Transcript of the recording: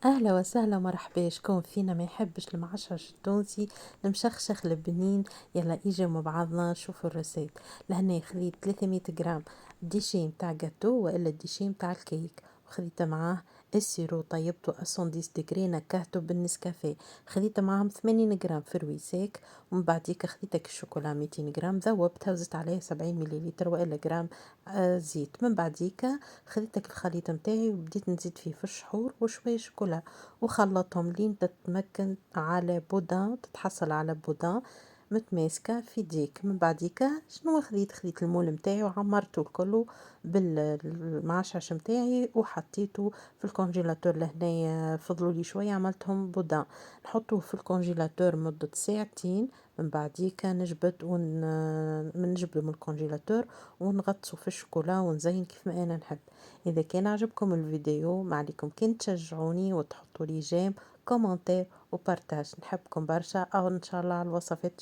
أهلا وسهلا مرحبا، شكون فينا ما يحبش المعشرش التونسي المشخشخ البنين. يلا اجا مع بعضنا نشوفوا الرسائل. لهنا خذيت 300 جرام ديشي متاع جاتو والا ديشي متاع الكيك، وخذيت معاه السيرو طيبته 110 ديجري نكهته بالنسكافيه. خذيت معاهم 80 جرام فروي ساك، ومن بعديك خذيتك الشوكولا 200 جرام ذوبتها وزدت عليه 70 مليلتر والا جرام زيت. من بعديك خذيتك الخليط متاعي وبديت نزيد فيه في الشحور وشوية شوكولا، وخلطهم لين تتمكن على بودان، تتحصل على بودان متماسكة في ديك. من بعديك شنو خذيت المول متاعي وعمرته الكل بالمعشش متاعي وحطيته في الكونجيلاتور. لهنايا فضلوا لي شوية عملتهم بودان، نحطوه في الكونجيلاتور مدة ساعتين. من بعديك نجبدو من الكونجيلاتور ونغطسه في الشوكولا ونزين كيف ما انا نحب. اذا كان عجبكم الفيديو ما عليكم كان تشجعوني وتحطوا لي جيم كومنتير وبارتاج، نحبكم برشا او ان شاء الله على الوصفات